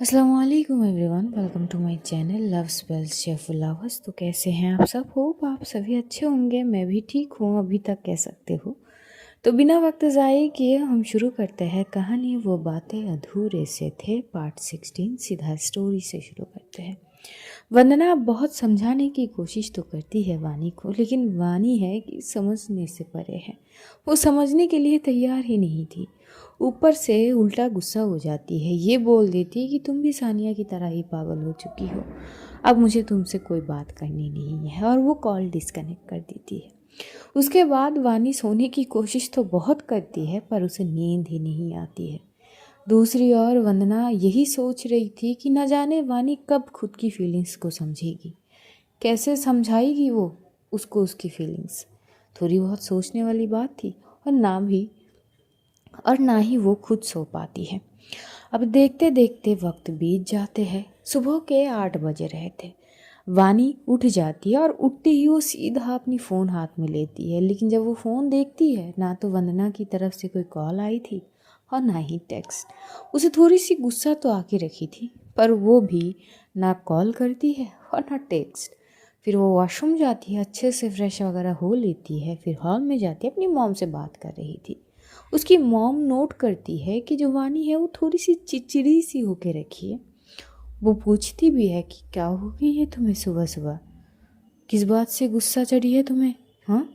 अस्सलामुअलैकुम everyone, welcome to my channel love spells शेफुल lovers. तो कैसे हैं आप सब? होप आप सभी अच्छे होंगे। मैं भी ठीक हूँ अभी तक, कह सकते हो। तो बिना वक्त ज़ाये किए हम शुरू करते हैं कहानी वो बातें अधूरे से थे पार्ट 16। सीधा स्टोरी से शुरू करते हैं। वंदना बहुत समझाने की कोशिश तो करती है वानी को, लेकिन वानी है कि समझने से परे है। वो समझने के लिए तैयार ही नहीं थी। ऊपर से उल्टा गुस्सा हो जाती है। ये बोल देती है कि तुम भी सानिया की तरह ही पागल हो चुकी हो, अब मुझे तुमसे कोई बात करनी नहीं है, और वो कॉल डिस्कनेक्ट कर देती है। उसके बाद वानी सोने की कोशिश तो बहुत करती है, पर उसे नींद ही नहीं आती है। दूसरी ओर वंदना यही सोच रही थी कि न जाने वानी कब खुद की फीलिंग्स को समझेगी, कैसे समझाएगी वो उसको उसकी फीलिंग्स। थोड़ी बहुत सोचने वाली बात थी, और ना ही वो खुद सो पाती है। अब देखते देखते वक्त बीत जाते हैं। सुबह के 8 बजे रहे थे। वानी उठ जाती है और उठते ही वो सीधा अपनी फ़ोन हाथ में लेती है, लेकिन जब वो फ़ोन देखती है, ना तो वंदना की तरफ से कोई कॉल आई थी और ना ही टेक्स्ट। उसे थोड़ी सी गुस्सा तो आके रखी थी, पर वो भी ना कॉल करती है और ना टेक्स्ट। फिर वो वॉशरूम जाती है, अच्छे से फ्रेश वगैरह हो लेती है, फिर हॉल में जाती है। अपनी मॉम से बात कर रही थी। उसकी मॉम नोट करती है कि जो वानी है वो थोड़ी सी चिड़चिड़ी सी होके रखी है। वो पूछती भी है कि क्या हो गई है तुम्हें सुबह सुबह, किस बात से गुस्सा चढ़ी है तुम्हें? हाँ।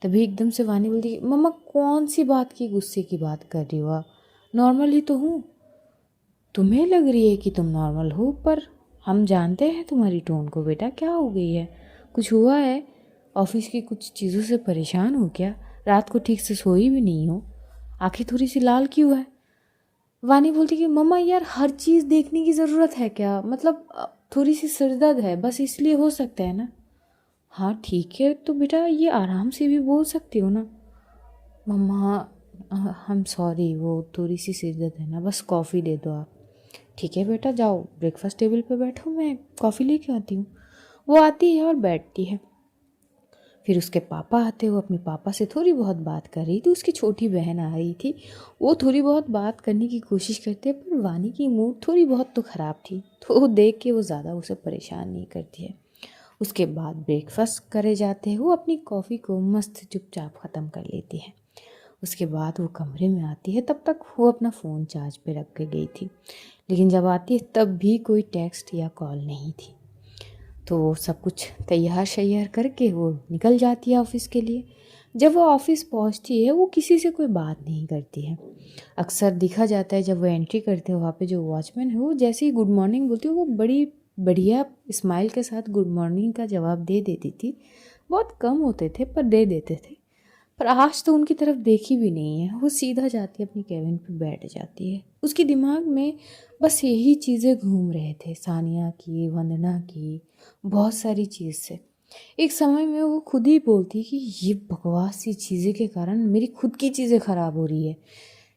तभी एकदम से वानी बोलती है, मम्मा कौन सी बात की गुस्से की बात कर रही हो आप? नॉर्मल ही तो हूँ। तुम्हें लग रही है कि तुम नॉर्मल हो, पर हम जानते हैं तुम्हारी टोन को। बेटा क्या हो गई है? कुछ हुआ है? ऑफिस की कुछ चीज़ों से परेशान हो क्या? रात को ठीक से सोई भी नहीं हो? आंखें थोड़ी सी लाल क्यों है? वानी बोलती कि मम्मा यार हर चीज़ देखने की ज़रूरत है क्या? मतलब थोड़ी सी सिरदर्द है बस, इसलिए हो सकता है ना। हाँ ठीक है, तो बेटा ये आराम से भी बोल सकती हो ना। मम्मा हम सॉरी, वो थोड़ी सी सिरदर्द है ना, बस कॉफ़ी दे दो आप। ठीक है बेटा, जाओ ब्रेकफास्ट टेबल पे बैठो, मैं कॉफ़ी लेके आती हूँ। वो आती है और बैठती है। फिर उसके पापा आते, वो अपने पापा से थोड़ी बहुत बात कर रही थी। उसकी छोटी बहन आ रही थी, वो थोड़ी बहुत बात करने की कोशिश करते, पर वानी की मूड थोड़ी बहुत तो ख़राब थी, तो वो देख के वो ज़्यादा उसे परेशान नहीं करती है। उसके बाद ब्रेकफास्ट करे जाते हैं। वो अपनी कॉफ़ी को मस्त चुपचाप ख़त्म कर लेती है। उसके बाद वो कमरे में आती है। तब तक वो अपना फ़ोन चार्ज पे रख के गई थी, लेकिन जब आती है तब भी कोई टेक्स्ट या कॉल नहीं थी। तो वो सब कुछ तैयार शैयार करके वो निकल जाती है ऑफिस के लिए। जब वो ऑफिस पहुंचती है वो किसी से कोई बात नहीं करती है। अक्सर देखा जाता है जब वो एंट्री करते हैं, वहाँ पे जो वॉचमैन है वो जैसे ही गुड मॉर्निंग बोलती है, वो बड़ी बढ़िया स्माइल के साथ गुड मॉर्निंग का जवाब दे देती थी। बहुत कम होते थे पर दे देते थे। पर आज तो उनकी तरफ देखी भी नहीं है। वो सीधा जाती है अपनी केबिन पे बैठ जाती है। उसके दिमाग में बस यही चीज़ें घूम रहे थे, सानिया की, वंदना की, बहुत सारी चीज़ से। एक समय में वो खुद ही बोलती कि ये बकवास सी चीज़ें के कारण मेरी खुद की चीज़ें ख़राब हो रही है।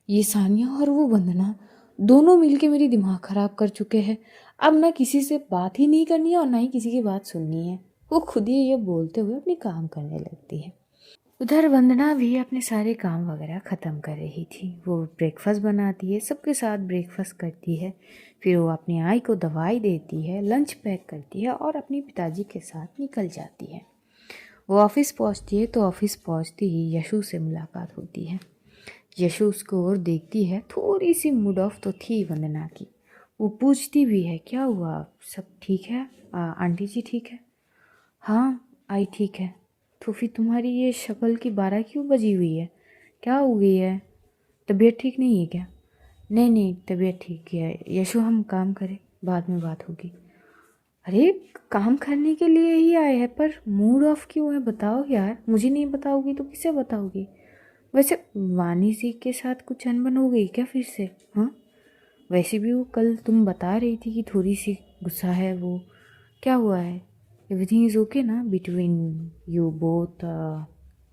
ये सानिया और वो वंदना दोनों मिलके मेरी दिमाग ख़राब कर चुके हैं। अब ना किसी से बात ही नहीं करनी है और ना ही किसी की बात सुननी है। वो खुद ही ये बोलते हुए अपनी काम करने लगती है। उधर वंदना भी अपने सारे काम वगैरह ख़त्म कर रही थी। वो ब्रेकफास्ट बनाती है, सबके साथ ब्रेकफास्ट करती है। फिर वो अपनी आई को दवाई देती है, लंच पैक करती है और अपने पिताजी के साथ निकल जाती है। वो ऑफिस पहुंचती है तो ऑफिस पहुंचते ही यशु से मुलाकात होती है। यशु उसको और देखती है। थोड़ी सी मूड ऑफ तो थी वंदना की। वो पूछती भी है, क्या हुआ, सब ठीक है? आंटी जी ठीक है? हाँ आई ठीक है। तो फिर तुम्हारी ये शक्ल की 12 क्यों बजी हुई है? क्या हो गई है? तबीयत ठीक नहीं है क्या? नहीं नहीं, तबीयत ठीक है यशु, हम काम करें, बाद में बात होगी। अरे काम करने के लिए ही आए हैं, पर मूड ऑफ क्यों है बताओ यार। मुझे नहीं बताओगी तो किसे बताओगी? वैसे वानी जी के साथ कुछ अनबन हो गई क्या फिर से? हाँ, वैसे भी वो कल तुम बता रही थी कि थोड़ी सी गुस्सा है वो, क्या हुआ है? एवरीथिंग इज़ ओके ना between you both?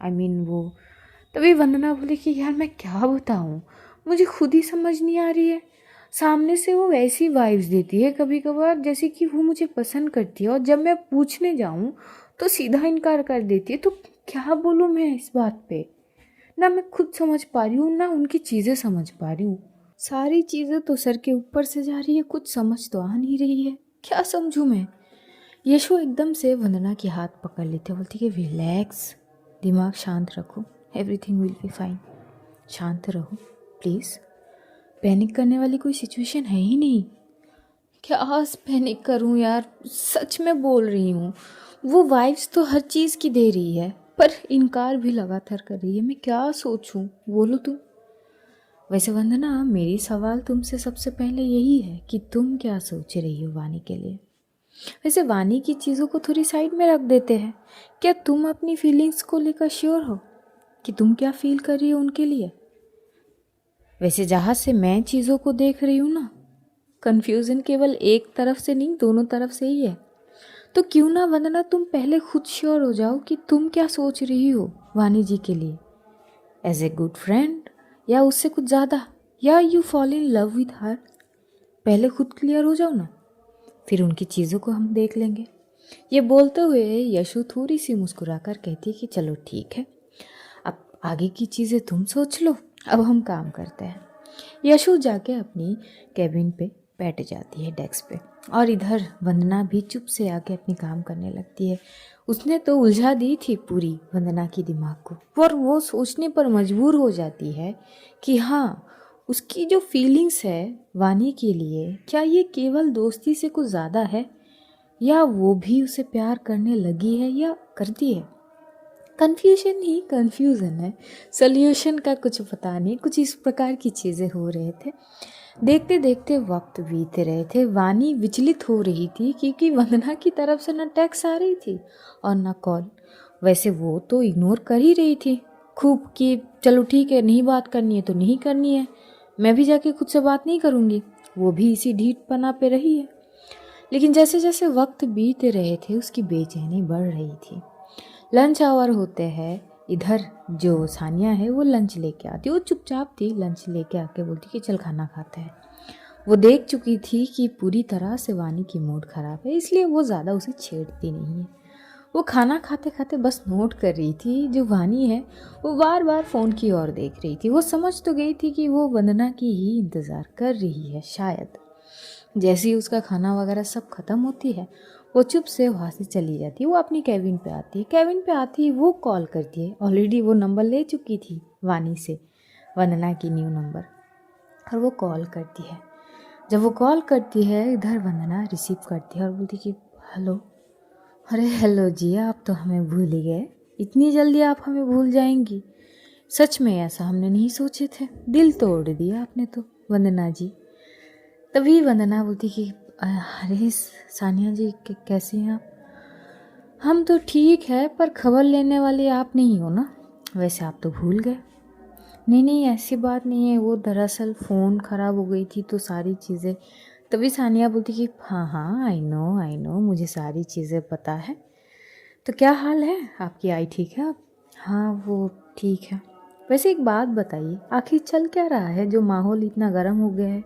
I mean वो। तभी वंदना बोली कि यार मैं क्या बताऊँ, मुझे खुद ही समझ नहीं आ रही है। सामने से वो वैसी वाइब्स देती है कभी कभार जैसे कि वो मुझे पसंद करती है, और जब मैं पूछने जाऊँ तो सीधा इनकार कर देती है। तो क्या बोलूँ मैं इस बात पे? ना मैं खुद समझ पा रही हूँ ना उनकी चीज़ें समझ पा रही हूँ। सारी चीज़ें तो सर के ऊपर से जा रही है, कुछ समझ तो आ नहीं रही है, क्या समझूं मैं। यशु एकदम से वंदना की हाथ पकड़ लेते, बोलती कि रिलैक्स, दिमाग शांत रखो, एवरीथिंग विल बी फाइन, शांत रहो प्लीज़, पैनिक करने वाली कोई सिचुएशन है ही नहीं। क्या पैनिक करूं यार, सच में बोल रही हूँ। वो वाइब्स तो हर चीज़ की दे रही है, पर इनकार भी लगातार कर रही है। मैं क्या सोचूं, बोलो तुम। वैसे वंदना, मेरी सवाल तुमसे सबसे पहले यही है कि तुम क्या सोच रही हो वानी के लिए। वैसे वानी की चीज़ों को थोड़ी साइड में रख देते हैं, क्या तुम अपनी फीलिंग्स को लेकर श्योर हो कि तुम क्या फील कर रही हो उनके लिए। वैसे जहाँ से मैं चीज़ों को देख रही हूँ ना, कन्फ्यूज़न केवल एक तरफ से नहीं, दोनों तरफ से ही है। तो क्यों ना वंदना, तुम पहले खुद श्योर हो जाओ कि तुम क्या सोच रही हो वानी जी के लिए, एज ए गुड फ्रेंड, या उससे कुछ ज़्यादा, या you fall in love with her. पहले खुद क्लियर हो जाओ ना, फिर उनकी चीज़ों को हम देख लेंगे। ये बोलते हुए यशु थोड़ी सी मुस्कुरा कर कहती है कि चलो ठीक है, अब आगे की चीज़ें तुम सोच लो, अब हम काम करते हैं। यशु जाके अपनी कैबिन पे बैठ जाती है, डेस्क पे, और इधर वंदना भी चुप से आके अपनी काम करने लगती है। उसने तो उलझा दी थी पूरी वंदना की दिमाग को, और वो सोचने पर मजबूर हो जाती है कि हाँ, उसकी जो फीलिंग्स है वानी के लिए, क्या ये केवल दोस्ती से कुछ ज़्यादा है, या वो भी उसे प्यार करने लगी है या करती है। कन्फ्यूजन ही कन्फ्यूज़न है, सॉल्यूशन का कुछ पता नहीं। कुछ इस प्रकार की चीज़ें हो रहे थे। देखते देखते वक्त बीत रहे थे। वानी विचलित हो रही थी क्योंकि वंदना की तरफ से ना टेक्स्ट आ रही थी और ना कॉल। वैसे वो तो इग्नोर कर ही रही थी खूब कि चलो ठीक है, नहीं बात करनी है तो नहीं करनी है, मैं भी जाके खुद से बात नहीं करूँगी। वो भी इसी ढीठपना पे रही है। लेकिन जैसे जैसे वक्त बीत रहे थे उसकी बेचैनी बढ़ रही थी। लंच आवर होते हैं, इधर जो सानिया है वो लंच लेके आती, वो चुपचाप थी, लंच लेके आके बोलती कि चल खाना खाते हैं। वो देख चुकी थी कि पूरी तरह से वानी की मूड ख़राब है, इसलिए वो ज़्यादा उसे छेड़ती नहीं है। वो खाना खाते खाते बस नोट कर रही थी, जो वानी है वो बार बार फ़ोन की ओर देख रही थी। वो समझ तो गई थी कि वो वंदना की ही इंतज़ार कर रही है शायद। जैसे ही उसका खाना वगैरह सब ख़त्म होती है, वो चुप से वहाँ से चली जाती है। वो अपनी कैबिन पे आती है, कैबिन पे आती ही वो कॉल करती है। ऑलरेडी वो नंबर ले चुकी थी वानी से, वंदना की न्यू नंबर, और वो कॉल करती है। जब वो कॉल करती है, इधर वंदना रिसीव करती है और बोलती कि हेलो। अरे हेलो जी, आप तो हमें भूल ही गए, इतनी जल्दी आप हमें भूल जाएंगी। सच में ऐसा हमने नहीं सोचे थे, दिल तोड़ दिया आपने तो वंदना जी। तभी वंदना बोलती कि अरे सानिया जी, कैसी हैं आप। हम तो ठीक है, पर खबर लेने वाले आप नहीं हो ना। वैसे आप तो भूल गए। नहीं नहीं, ऐसी बात नहीं है, वो दरअसल फ़ोन ख़राब हो गई थी तो सारी चीज़ें। तभी सानिया बोलती कि हाँ हाँ, आई नो, मुझे सारी चीज़ें पता है। तो क्या हाल है आपकी, आई ठीक है आप। हाँ वो ठीक है। वैसे एक बात बताइए, आखिर चल क्या रहा है जो माहौल इतना गर्म हो गया है।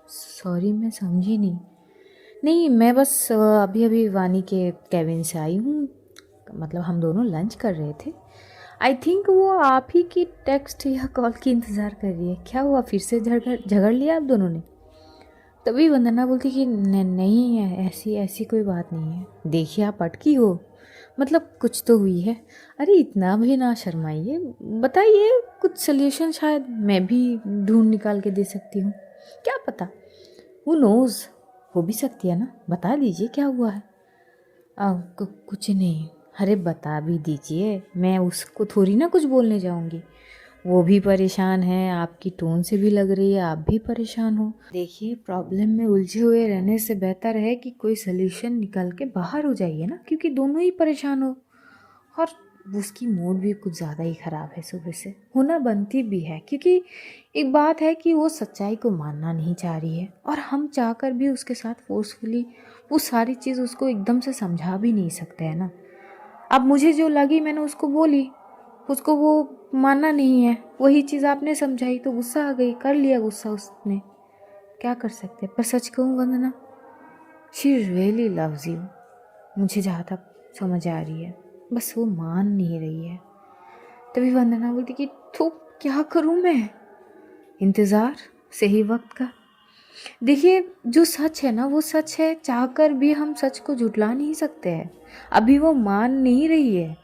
सॉरी, मैं समझी नहीं। नहीं, मैं बस अभी अभी वानी के कैबिन से आई हूँ, मतलब हम दोनों लंच कर रहे थे। आई थिंक वो आप ही की टेक्स्ट या कॉल की इंतज़ार कर रही है। क्या हुआ, फिर से झगड़ लिया आप दोनों ने। तभी वंदना बोलती कि नहीं है, ऐसी ऐसी कोई बात नहीं है। देखिए आप अटकी हो, मतलब कुछ तो हुई है। अरे इतना भी ना शर्माइए, बताइए, कुछ सोल्यूशन शायद मैं भी ढूंढ निकाल के दे सकती हूँ, क्या पता। वो नोज़, हो भी सकती है ना, बता दीजिए क्या हुआ है। कुछ नहीं। अरे बता भी दीजिए, मैं उसको थोड़ी ना कुछ बोलने जाऊंगी। वो भी परेशान है, आपकी टोन से भी लग रही है आप भी परेशान हो। देखिए, प्रॉब्लम में उलझे हुए रहने से बेहतर है कि कोई सल्यूशन निकल के बाहर हो जाइए ना, क्योंकि दोनों ही परेशान हो। और उसकी मूड भी कुछ ज़्यादा ही ख़राब है, सुबह से होना बनती भी है, क्योंकि एक बात है कि वो सच्चाई को मानना नहीं चाह रही है, और हम चाहकर भी उसके साथ फोर्सफुली वो सारी चीज़ उसको एकदम से समझा भी नहीं सकते हैं ना। अब मुझे जो लगी मैंने उसको बोली, उसको वो मानना नहीं है, वही चीज़ आपने समझाई तो गुस्सा आ गई, कर लिया गुस्सा उसने, क्या कर सकते। पर सच कहूँ वंदना, शी रियली लव्स यू, मुझे जहाँ तक समझ आ रही है, बस वो मान नहीं रही है। तभी वंदना बोलती कि तो क्या करूँ मैं। इंतज़ार, सही वक्त का। देखिए, जो सच है ना वो सच है, चाहकर भी हम सच को झुठला नहीं सकते हैं। अभी वो मान नहीं रही है,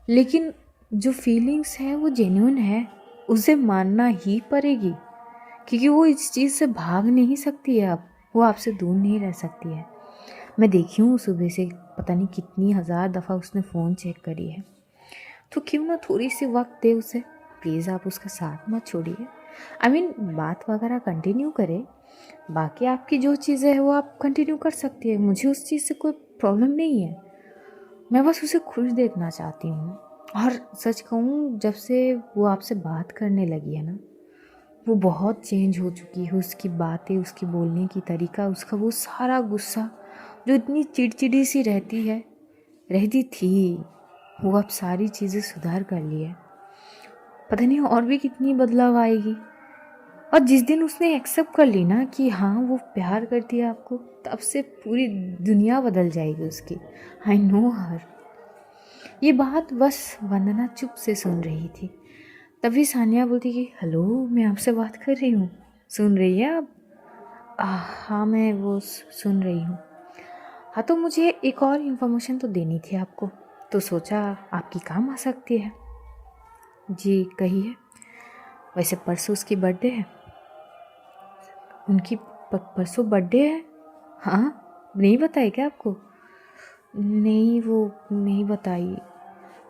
लेकिन जो फीलिंग्स है वो जेन्युइन है, उसे मानना ही पड़ेगी, क्योंकि वो इस चीज़ से भाग नहीं सकती है। अब वो आपसे दूर नहीं रह सकती है। मैं देखी हूँ सुबह से पता नहीं कितनी हज़ार दफ़ा उसने फ़ोन चेक करी है, तो क्यों ना थोड़ी सी वक्त दे उसे। प्लीज़ आप उसका साथ मत छोड़िए। बात वगैरह कंटिन्यू करें, बाकी आपकी जो चीज़ें हैं वो आप कंटिन्यू कर सकती है, मुझे उस चीज़ से कोई प्रॉब्लम नहीं है। मैं बस उसे खुश देखना चाहती हूँ। और सच कहूँ, जब से वो आपसे बात करने लगी है ना, वो बहुत चेंज हो चुकी है। उसकी बातें, उसकी बोलने की तरीका, उसका वो सारा गुस्सा, जो इतनी चिड़चिड़ी सी रहती थी, वो अब सारी चीज़ें सुधार कर ली है। पता नहीं और भी कितनी बदलाव आएगी। और जिस दिन उसने एक्सेप्ट कर ली ना कि हाँ वो प्यार करती है आपको, तब से पूरी दुनिया बदल जाएगी उसकी। आई नो हर। ये बात बस वंदना चुप से सुन रही थी। तभी सानिया बोलती कि हेलो, मैं आपसे बात कर रही हूँ, सुन रही है आप? हाँ, मैं वो सुन रही हूँ। हाँ, तो मुझे एक और इन्फॉर्मेशन तो देनी थी आपको, तो सोचा आपकी काम आ सकती है। जी कहिए। वैसे परसों उसकी बर्थडे है। उनकी परसों बर्थडे है? हाँ, नहीं बताई क्या आपको? नहीं, वो नहीं बताई।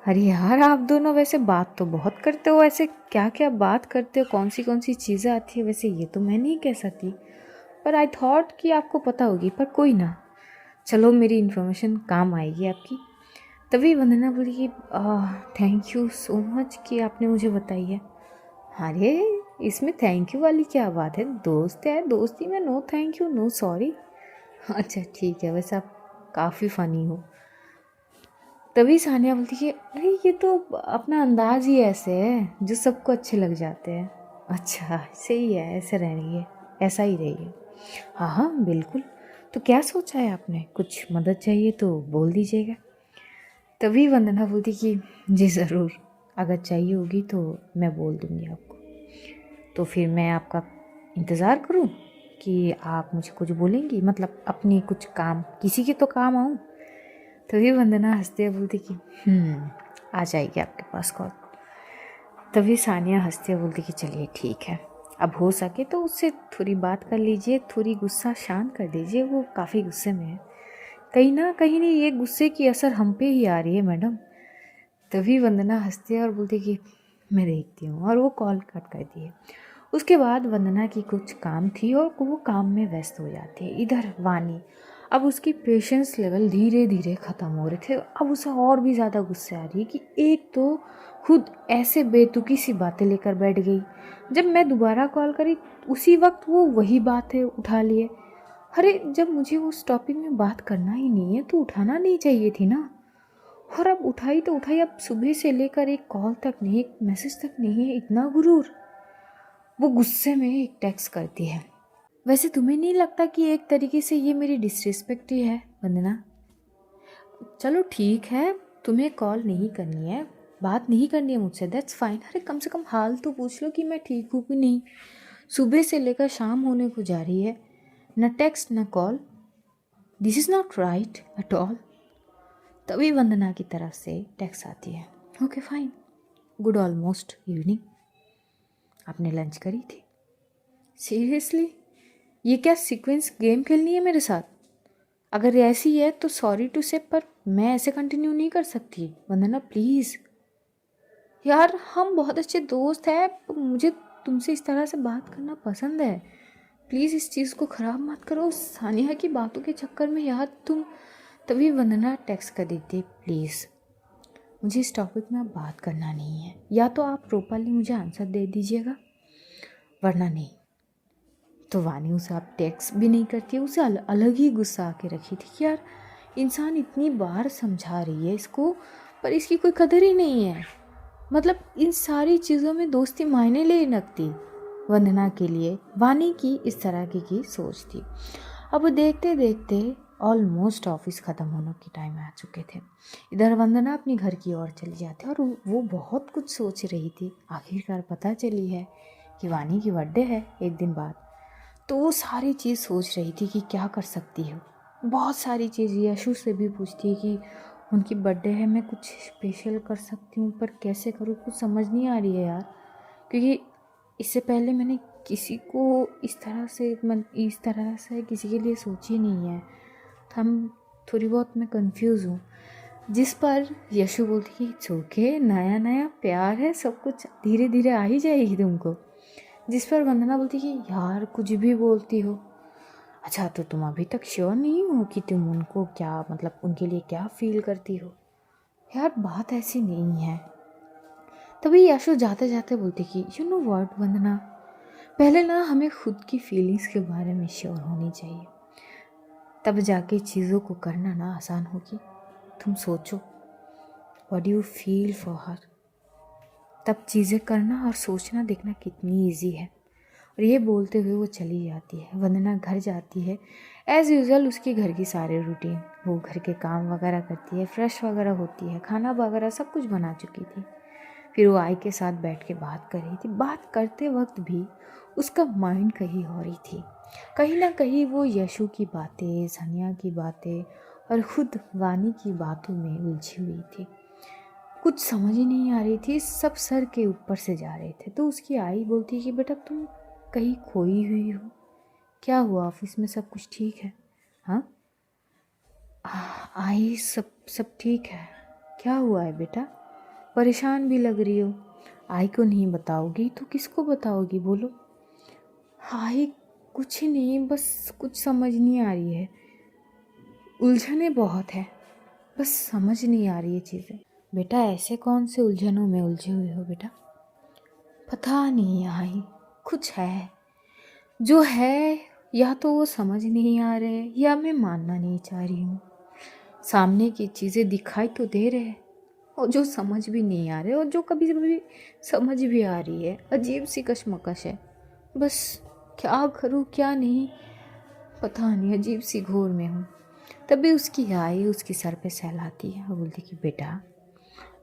अरे यार, आप दोनों वैसे बात तो बहुत करते हो, ऐसे क्या क्या बात करते हो, कौन सी चीज़ें आती है, वैसे ये तो मैं नहीं कह सकती, पर आई थॉट कि आपको पता होगी, पर कोई ना, चलो मेरी इन्फॉर्मेशन काम आएगी आपकी। तभी वंदना बोली कि थैंक यू सो मच कि आपने मुझे बताई है। अरे, इसमें थैंक यू वाली क्या बात है, दोस्त है, दोस्ती में no thank you no sorry. अच्छा ठीक है, वैसे आप काफ़ी फ़नी हो। तभी सानिया बोलती कि अरे ये तो अपना अंदाज ही ऐसे है जो सबको अच्छे लग जाते हैं। अच्छा सही है, ऐसे रहिए, ऐसा ही रहिए। हाँ हाँ बिल्कुल। तो क्या सोचा है आपने, कुछ मदद चाहिए तो बोल दीजिएगा। तभी वंदना बोलती कि जी ज़रूर, अगर चाहिए होगी तो मैं बोल दूँगी आपको। तो फिर मैं आपका इंतज़ार करूँ कि आप मुझे कुछ बोलेंगी, मतलब अपनी कुछ काम, किसी के तो काम आऊँ। तभी वंदना हंसते हुए बोलती कि आ जाएगी आपके पास कॉल। तभी सानिया हंसते हुए बोलती कि चलिए ठीक है, अब हो सके तो उससे थोड़ी बात कर लीजिए, थोड़ी गुस्सा शांत कर दीजिए, वो काफ़ी गुस्से में है। कहीं ना कहीं नहीं, ये गुस्से की असर हम पे ही आ रही है मैडम। तभी वंदना हंसती है और बोलती कि मैं देखती हूँ, और वो कॉल कट कर दी है। उसके बाद वंदना की कुछ काम थी और वो काम में व्यस्त हो जाती है। इधर वानी, अब उसकी पेशेंस लेवल धीरे धीरे ख़त्म हो रहे थे। अब उसे और भी ज़्यादा गुस्से आ रही है कि एक तो खुद ऐसे बेतुकी सी बातें लेकर बैठ गई, जब मैं दोबारा कॉल करी उसी वक्त वो वही बातें उठा लिए। अरे, जब मुझे उस टॉपिक में बात करना ही नहीं है तो उठाना नहीं चाहिए थी ना। और अब उठाई तो उठाई, अब सुबह से लेकर एक कॉल तक नहीं, एक मैसेज तक नहीं है, इतना गुरूर। वो गुस्से में एक टेक्स्ट करती है। वैसे तुम्हें नहीं लगता कि एक तरीके से ये मेरी डिसरिस्पेक्ट ही है वंदना? चलो ठीक है, तुम्हें कॉल नहीं करनी है, बात नहीं करनी है मुझसे, दैट्स फाइन। अरे कम से कम हाल तो पूछ लो कि मैं ठीक हूँ कि नहीं। सुबह से लेकर शाम होने को जा रही है, न टेक्स्ट न call. This is not right at all. तभी वंदना की तरफ से टेक्स्ट आती है, okay fine, good almost evening, आपने लंच करी थी? सीरियसली, ये क्या सीक्वेंस गेम खेलनी है मेरे साथ? अगर ऐसी है तो सॉरी टू से, पर मैं ऐसे कंटिन्यू नहीं कर सकती वंदना, प्लीज़। यार हम बहुत अच्छे दोस्त हैं, मुझे तुमसे इस तरह से बात करना पसंद है, प्लीज़ इस चीज़ को ख़राब मत करो सानिया की बातों के चक्कर में यार तुम। तभी वंदना टेक्स्ट कर देती, प्लीज़ मुझे इस टॉपिक में अब बात करना नहीं है, या तो आप प्रॉपरली मुझे आंसर दे दीजिएगा वरना नहीं। तो वानी उसे आप टेक्स्ट भी नहीं करती है, उसे अलग ही गुस्सा आके रखी थी कि यार इंसान इतनी बार समझा रही है इसको, पर इसकी कोई कदर ही नहीं है। मतलब इन सारी चीज़ों में दोस्ती मायने ले लगती वंदना के लिए। वानी की इस तरह की सोच थी। अब देखते देखते ऑलमोस्ट ऑफिस ख़त्म होने के टाइम आ चुके थे। इधर वंदना अपनी घर की ओर चली जाती और वो बहुत कुछ सोच रही थी। आखिरकार पता चली है कि वानी की बर्थडे है एक दिन बाद। तो वो सारी चीज़ सोच रही थी कि क्या कर सकती हो। बहुत सारी चीज़ यशु से भी पूछती है कि उनकी बर्थडे है, मैं कुछ स्पेशल कर सकती हूँ, पर कैसे करूँ, कुछ समझ नहीं आ रही है यार। क्योंकि इससे पहले मैंने किसी को इस तरह से किसी के लिए सोची नहीं है। तो थोड़ी बहुत मैं कंफ्यूज हूँ। जिस पर यशु बोलती कि इट्स ओके, नया नया प्यार है, सब कुछ धीरे धीरे आ ही जाएगी तुमको। जिस पर वंदना बोलती कि यार कुछ भी बोलती हो। अच्छा, तो तुम अभी तक श्योर नहीं हो कि तुम उनको क्या, मतलब उनके लिए क्या फील करती हो। यार बात ऐसी नहीं है। तभी यशु जाते जाते बोलती कि यू नो व्हाट वंदना, पहले ना हमें खुद की फीलिंग्स के बारे में श्योर होनी चाहिए, तब जाके चीज़ों को करना ना आसान होगी। तुम सोचो, what you feel for her, तब चीज़ें करना और सोचना देखना कितनी ईजी है। और ये बोलते हुए वो चली जाती है। वंदना घर जाती है। एज़ यूज़ुअल उसके घर की सारे रूटीन, वो घर के काम वगैरह करती है, फ्रेश वगैरह होती है, खाना वगैरह सब कुछ बना चुकी थी। फिर वो आई के साथ बैठ के बात कर रही थी। बात करते वक्त भी उसका माइंड कहीं हो रही थी। कहीं ना कहीं वो यशु की बातें, सनिया की बातें और खुद वानी की बातों में उलझी हुई थी। कुछ समझ ही नहीं आ रही थी, सब सर के ऊपर से जा रहे थे। तो उसकी आई बोलती कि बेटा तुम कहीं खोई हुई हो, क्या हुआ, ऑफिस में सब कुछ ठीक है? हाँ आई, सब ठीक है। क्या हुआ है बेटा, परेशान भी लग रही हो। आई को नहीं बताओगी तो किसको बताओगी, बोलो। आई कुछ नहीं, बस कुछ समझ नहीं आ रही है, उलझने बहुत है, बस समझ नहीं आ रही है चीज़ें। बेटा ऐसे कौन से उलझनों में उलझे हुए हो बेटा? पता नहीं आई, कुछ है जो है, या तो वो समझ नहीं आ रहे या मैं मानना नहीं चाह रही हूँ। सामने की चीज़ें दिखाई तो दे रहे हैं और जो समझ भी नहीं आ रहे, और जो कभी कभी समझ भी आ रही है। अजीब सी कशमकश है, बस क्या करूँ क्या नहीं पता नहीं, अजीब सी घोर में हूँ। तभी उसकी आई उसके सर पे सहलाती है और बोलती कि बेटा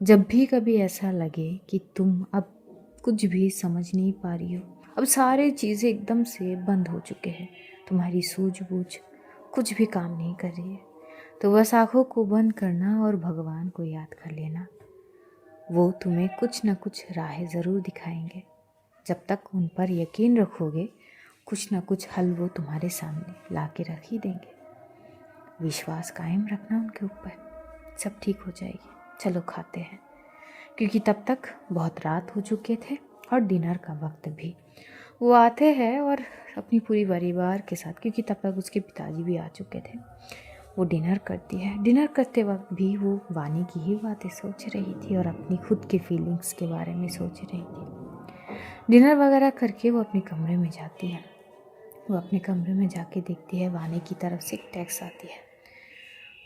जब भी कभी ऐसा लगे कि तुम अब कुछ भी समझ नहीं पा रही हो, अब सारे चीज़ें एकदम से बंद हो चुके हैं, तुम्हारी सूझबूझ कुछ भी काम नहीं कर रही है, तो बस आँखों को बंद करना और भगवान को याद कर लेना। वो तुम्हें कुछ न कुछ राहें ज़रूर दिखाएंगे। जब तक उन पर यकीन रखोगे, कुछ न कुछ हल वो तुम्हारे सामने ला के रख ही देंगे। विश्वास कायम रखना उनके ऊपर, सब ठीक हो जाएगी। चलो खाते हैं, क्योंकि तब तक बहुत रात हो चुके थे और डिनर का वक्त भी। वो आते हैं और अपनी पूरी परिवार के साथ, क्योंकि तब तक उसके पिताजी भी आ चुके थे, वो डिनर करती है। डिनर करते वक्त भी वो वानी की ही बातें सोच रही थी और अपनी खुद की फीलिंग्स के बारे में सोच रही थी। डिनर वगैरह करके वो अपने कमरे में जाती है। वो अपने कमरे में जाके देखती है वानी की तरफ से एक टेक्स्ट आती है,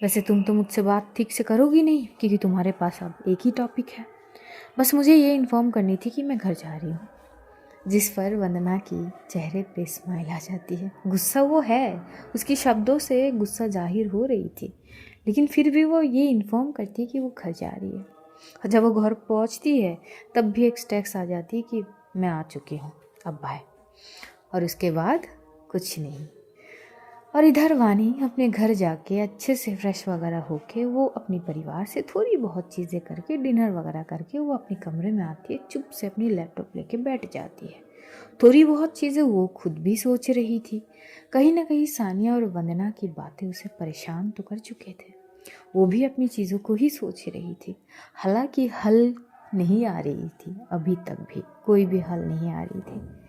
वैसे तुम तो मुझसे बात ठीक से करोगी नहीं, क्योंकि तुम्हारे पास अब एक ही टॉपिक है, बस मुझे ये इन्फॉर्म करनी थी कि मैं घर जा रही हूँ। जिस पर वंदना की चेहरे पे स्माइल आ जाती है। गुस्सा वो है, उसकी शब्दों से गुस्सा जाहिर हो रही थी, लेकिन फिर भी वो ये इन्फॉर्म करती है कि वो घर जा रही है। और जब वो घर पहुँचती है तब भी एक टेक्स्ट आ जाती है कि मैं आ चुकी हूँ, अब बाय। और उसके बाद कुछ नहीं। और इधर वानी अपने घर जाके अच्छे से फ्रेश वगैरह होके वो अपने परिवार से थोड़ी बहुत चीज़ें करके डिनर वगैरह करके वो अपने कमरे में आती है, चुप से अपनी लैपटॉप लेके बैठ जाती है। थोड़ी बहुत चीज़ें वो खुद भी सोच रही थी। कहीं ना कहीं सानिया और वंदना की बातें उसे परेशान तो कर चुके थे, वो भी अपनी चीज़ों को ही सोच रही थी। हालांकि हल नहीं आ रही थी, अभी तक भी कोई भी हल नहीं आ रही थी।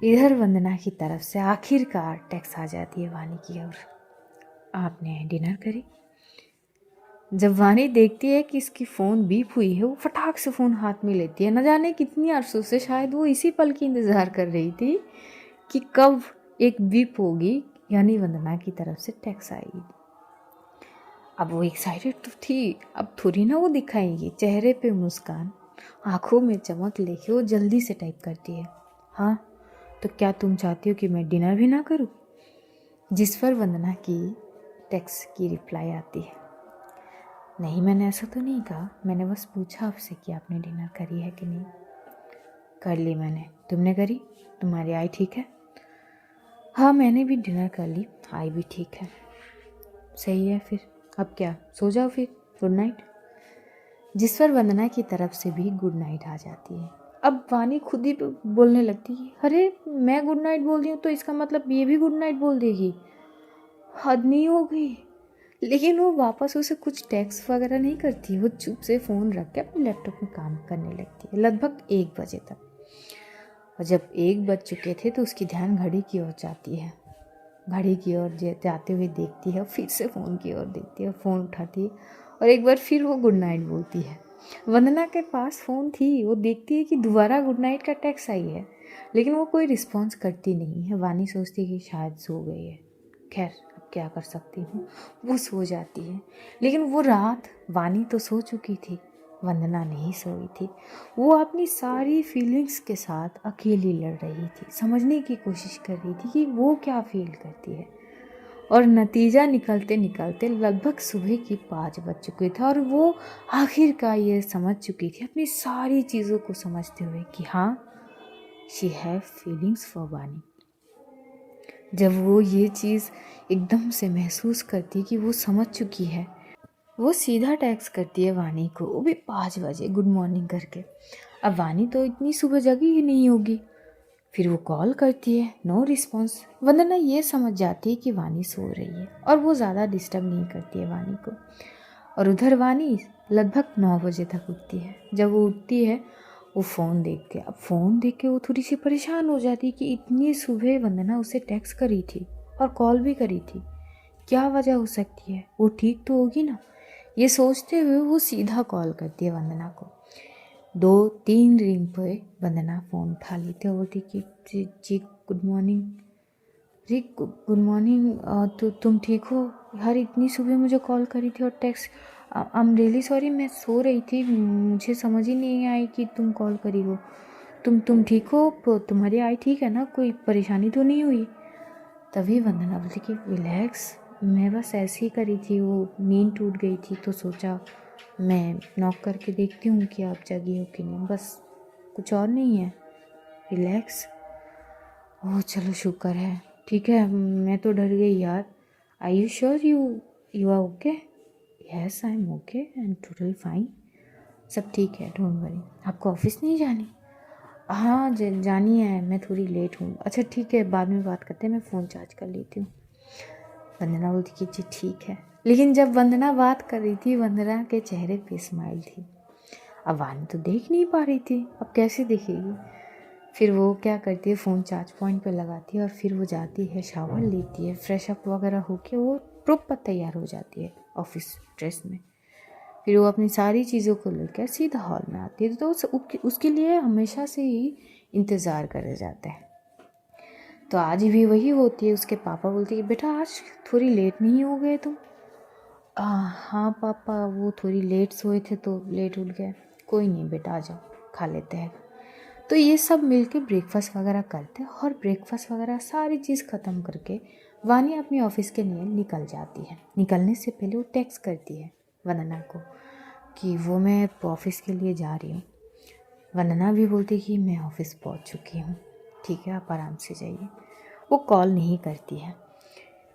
इधर वंदना की तरफ से आखिरकार टेक्स्ट आ जाती है वानी की ओर, आपने डिनर करी? जब वानी देखती है कि इसकी फ़ोन बीप हुई है, वो फटाक से फ़ोन हाथ में लेती है। न जाने कितनी अरसों से शायद वो इसी पल की इंतज़ार कर रही थी कि कब एक बीप होगी, यानी वंदना की तरफ से टेक्स्ट आएगी। अब वो एक्साइटेड तो थी, अब थोड़ी ना वो दिखाएंगी। चेहरे पे मुस्कान, आंखों में चमक लेके वो जल्दी से टाइप करती है, हाँ तो क्या तुम चाहती हो कि मैं डिनर भी ना करूं? जिस पर वंदना की टेक्स्ट की रिप्लाई आती है, नहीं मैंने ऐसा तो नहीं कहा, मैंने बस पूछा आपसे कि आपने डिनर करी है कि नहीं। कर ली मैंने, तुमने करी? तुम्हारी आई ठीक है? हाँ मैंने भी डिनर कर ली, आई भी ठीक है। सही है फिर, अब क्या, सो जाओ फिर, गुड नाइट। जिस पर वंदना की तरफ से भी गुड नाइट आ जाती है। अब वानी खुद ही बोलने लगती है, अरे मैं गुड नाइट बोल रही हूँ तो इसका मतलब ये भी गुड नाइट बोल देगी, हद नहीं हो गई। लेकिन वो वापस उसे कुछ टेक्स्ट वगैरह नहीं करती, वो चुप से फ़ोन रख के अपने लैपटॉप में काम करने लगती है लगभग 1 बजे तक। और जब 1 बज चुके थे तो उसकी ध्यान घड़ी की ओर जाती है। घड़ी की ओर जाते हुए देखती है, फिर से फ़ोन की ओर देखती है, फ़ोन उठाती है और एक बार फिर वो गुड नाइट बोलती है। वंदना के पास फ़ोन थी, वो देखती है कि दोबारा गुड नाइट का टेक्स्ट आई है, लेकिन वो कोई रिस्पॉन्स करती नहीं है। वानी सोचती है कि शायद सो गई है। खैर अब क्या कर सकती हूँ, वो सो जाती है। लेकिन वो रात वानी तो सो चुकी थी, वंदना नहीं सोई थी। वो अपनी सारी फीलिंग्स के साथ अकेली लड़ रही थी, समझने की कोशिश कर रही थी कि वो क्या फील करती है। और नतीजा निकलते निकलते लगभग सुबह की 5 बज चुके थे और वो आखिरकार ये समझ चुकी थी अपनी सारी चीज़ों को समझते हुए कि हाँ, शी हैव फीलिंग्स फॉर वानी। जब वो ये चीज़ एकदम से महसूस करती कि वो समझ चुकी है, वो सीधा टेक्स्ट करती है वानी को, वो भी 5 बजे गुड मॉर्निंग करके। अब वानी तो इतनी सुबह जगी ही नहीं होगी। फिर वो कॉल करती है, नो रिस्पॉन्स। वंदना ये समझ जाती है कि वानी सो रही है और वो ज़्यादा डिस्टर्ब नहीं करती है वानी को। और उधर वानी लगभग 9 बजे तक उठती है। जब वो उठती है वो फ़ोन देखती है। अब फ़ोन देख के वो थोड़ी सी परेशान हो जाती है कि इतनी सुबह वंदना उसे टेक्स्ट करी थी और कॉल भी करी थी, क्या वजह हो सकती है, वो ठीक तो होगी ना। ये सोचते हुए वो सीधा कॉल करती है वंदना को। 2-3 रिंग पे वंदना फ़ोन उठा लेती है और बोलती कि जी गुड मॉर्निंग। जी गुड मॉर्निंग, तो तुम ठीक हो यार, इतनी सुबह मुझे कॉल करी थी और text. I am really sorry, मैं सो रही थी, मुझे समझ ही नहीं आई कि तुम कॉल करी हो। तुम ठीक हो, तुम्हारी आई ठीक है ना, कोई परेशानी तो नहीं हुई? तभी वंदना बोलती कि रिलैक्स, मैं बस ऐसे ही करी थी, वो नींद टूट गई थी तो सोचा मैं नॉक करके देखती हूँ कि आप जगी हो कि नहीं, बस कुछ और नहीं है, रिलैक्स। ओह चलो शुक्र है, ठीक है, मैं तो डर गई यार। I you sure you are okay? Yes I am okay and total fine, सब ठीक है, डोंट वरी। आपको ऑफिस नहीं जानी? हाँ जानी है, मैं थोड़ी लेट हूँ। अच्छा ठीक है, बाद में बात करते हैं, मैं फ़ोन चार्ज कर लेती हूँ। वंदना बोलती कि जी ठीक है। लेकिन जब वंदना बात कर रही थी, वंदना के चेहरे पे स्माइल थी। अब वानी तो देख नहीं पा रही थी, अब कैसे देखेगी। फिर वो क्या करती है, फ़ोन चार्ज पॉइंट पे लगाती है और फिर वो जाती है, शावर लेती है, फ्रेश अप वगैरह होके वो प्रॉपर तैयार हो जाती है ऑफिस ड्रेस में। फिर वो अपनी सारी चीज़ों को लेकर सीधा हॉल में आती है। तो उसके लिए हमेशा से ही इंतज़ार करे जाता है। तो आज भी वही होती है। उसके पापा बोलते हैं कि बेटा आज थोड़ी लेट नहीं हो गए तुम? हाँ पापा, वो थोड़ी लेट सोए थे तो लेट उठ गए। कोई नहीं बेटा, आ जाओ खा लेते हैं। तो ये सब मिलके ब्रेकफास्ट वगैरह करते हैं और ब्रेकफास्ट वगैरह सारी चीज़ ख़त्म करके वानी अपनी ऑफिस के लिए निकल जाती है। निकलने से पहले वो टेक्स्ट करती है वंदना को कि वो मैं ऑफिस के लिए जा रही हूँ। वंदना भी बोलती कि मैं ऑफिस पहुँच चुकी हूँ, ठीक है आप आराम से जाइए। वो कॉल नहीं करती है।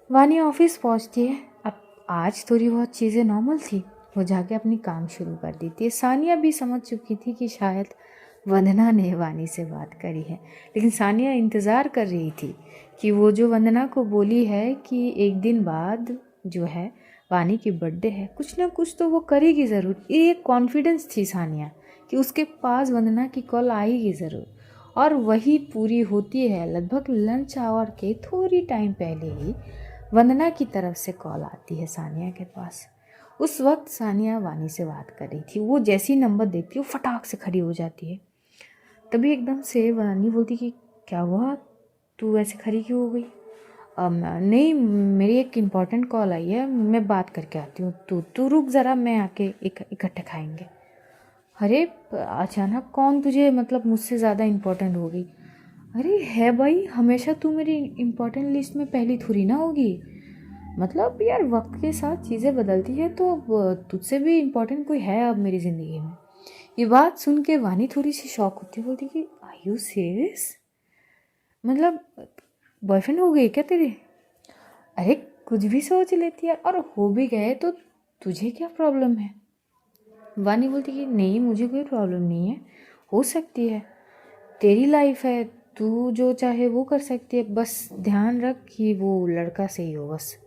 वानी ऑफिस पहुँचती है। अब आज थोड़ी बहुत चीज़ें नॉर्मल थी, वो जाके अपनी काम शुरू कर देती है। सानिया भी समझ चुकी थी कि शायद वंदना ने वानी से बात करी है, लेकिन सानिया इंतज़ार कर रही थी कि वो जो वंदना को बोली है कि एक दिन बाद जो है वानी की बर्थडे है, कुछ ना कुछ तो वो करेगी ज़रूर। ये कॉन्फिडेंस थी सानिया कि उसके पास वंदना की कॉल आएगी ज़रूर। और वही पूरी होती है। लगभग लंच आवर के थोड़ी टाइम पहले ही वंदना की तरफ से कॉल आती है सानिया के पास। उस वक्त सानिया वानी से बात कर रही थी। वो जैसी नंबर देखती है वो फटाक से खड़ी हो जाती है। तभी एकदम से वानी बोलती कि क्या हुआ, तू ऐसे खड़ी क्यों हो गई? नहीं, मेरी एक इम्पॉर्टेंट कॉल आई है, मैं बात करके आती हूँ, तू रुक ज़रा, मैं आके इकट्ठे खाएंगे। अरे अचानक कौन तुझे मतलब मुझसे ज़्यादा इम्पोर्टेंट हो गई? अरे है भाई, हमेशा तू मेरी इम्पोर्टेंट लिस्ट में पहली थोड़ी ना होगी। मतलब यार वक्त के साथ चीज़ें बदलती है तो अब तुझसे भी इम्पोर्टेंट कोई है अब मेरी ज़िंदगी में। ये बात सुन के वानी थोड़ी सी शॉक होती है, बोलती कि आर यू सीरियस, मतलब बॉयफ्रेंड हो गई क्या तेरे? अरे कुछ भी सोच लेती है, और हो भी गए तो तुझे क्या प्रॉब्लम है? वानी बोलती कि नहीं मुझे कोई प्रॉब्लम नहीं है, हो सकती है, तेरी लाइफ है, तू जो चाहे वो कर सकती है, बस ध्यान रख कि वो लड़का सही हो बस।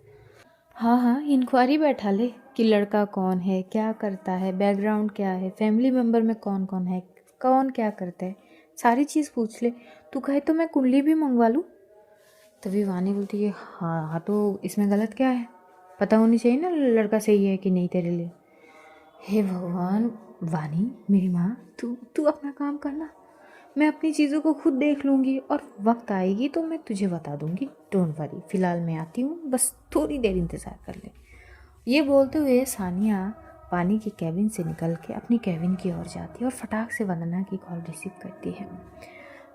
हाँ हाँ, इंक्वायरी बैठा ले कि लड़का कौन है, क्या करता है, बैकग्राउंड क्या है, फैमिली मेम्बर में कौन कौन है, कौन क्या करता है, सारी चीज़ पूछ ले। तू कहे तो मैं कुंडली भी मंगवा लूँ। तभी वानी बोलती है हाँ हाँ, तो इसमें गलत क्या है, पता होनी चाहिए ना लड़का सही है कि नहीं तेरे लिए। हे भगवान, वानी मेरी माँ, तू तू अपना काम करना, मैं अपनी चीज़ों को खुद देख लूँगी, और वक्त आएगी तो मैं तुझे बता दूँगी, डोंट वरी, फ़िलहाल मैं आती हूँ, बस थोड़ी देर इंतज़ार कर ले। ये बोलते हुए सानिया पानी के कैबिन से निकल के अपनी कैबिन की ओर जाती है और फटाक से वंदना की कॉल रिसीव करती है।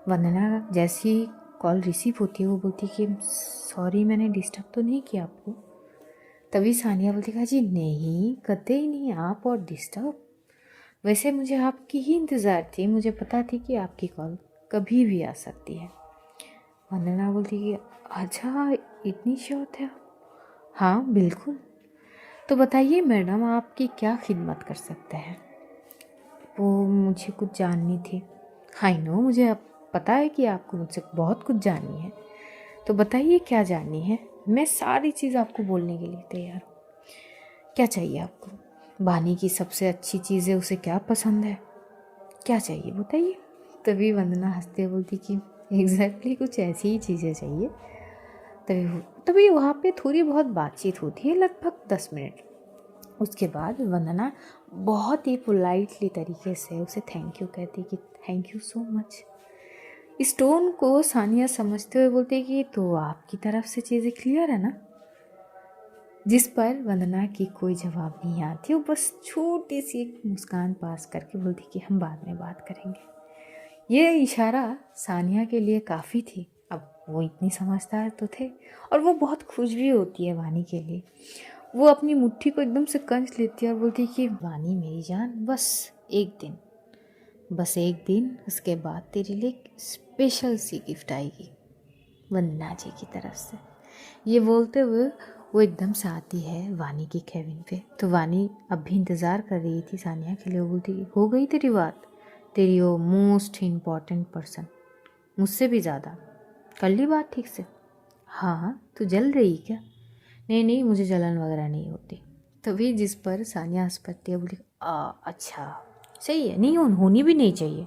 वंदना जैसी कॉल रिसीव होती है वो बोलती है कि सॉरी मैंने डिस्टर्ब तो नहीं किया आपको। तभी सानिया बोलती है जी नहीं, कतई ही नहीं, आप और डिस्टर्ब, वैसे मुझे आपकी ही इंतज़ार थी, मुझे पता थी कि आपकी कॉल कभी भी आ सकती है। वंदना बोलती कि अच्छा इतनी श्योर थे आप? हाँ बिल्कुल। तो बताइए मैडम आपकी क्या खिदमत कर सकते हैं? वो मुझे कुछ जाननी थी। आई नो, मुझे अब पता है कि आपको मुझसे बहुत कुछ जाननी है, तो बताइए क्या जाननी है, मैं सारी चीज़ आपको बोलने के लिए तैयार हूँ। क्या चाहिए आपको? वानी की सबसे अच्छी चीज़ है, उसे क्या पसंद है, क्या चाहिए बताइए। तभी वंदना हंसते बोलती कि एग्जैक्टली कुछ ऐसी ही चीज़ें चाहिए। तभी वहाँ पे थोड़ी बहुत बातचीत होती है, लगभग 10 मिनट। उसके बाद वंदना बहुत ही पोलाइटली तरीके से उसे थैंक यू कहती कि थैंक यू सो मच। इस टोन को सानिया समझते हुए बोलती कि तो आपकी तरफ से चीज़ें क्लियर है ना? जिस पर वंदना की कोई जवाब नहीं आती, वो बस छोटी सी एक मुस्कान पास करके बोलती कि हम बाद में बात करेंगे। ये इशारा सानिया के लिए काफ़ी थी, अब वो इतनी समझदार तो थे, और वो बहुत खुश भी होती है वानी के लिए। वो अपनी मुट्ठी को एकदम से कंच लेती है और बोलती है कि वानी मेरी जान, बस एक दिन, बस एक दिन, उसके बाद तेरे लिए एक स्पेशल सी गिफ्ट आएगी वंदना जी की तरफ से। ये बोलते हुए वो एकदम से आती है वानी की केबिन पे। तो वानी अब भी इंतज़ार कर रही थी सानिया के लिए। वो बोलती हो गई तेरी बात, तेरी वो मोस्ट इम्पॉर्टेंट पर्सन, मुझसे भी ज़्यादा, कर ली बात ठीक से? हाँ हाँ, तू जल रही क्या? नहीं नहीं, मुझे जलन वगैरह नहीं होती। तभी जिस पर सानिया हंस पड़ती है, बोली अच्छा सही है, नहीं होनी भी नहीं चाहिए।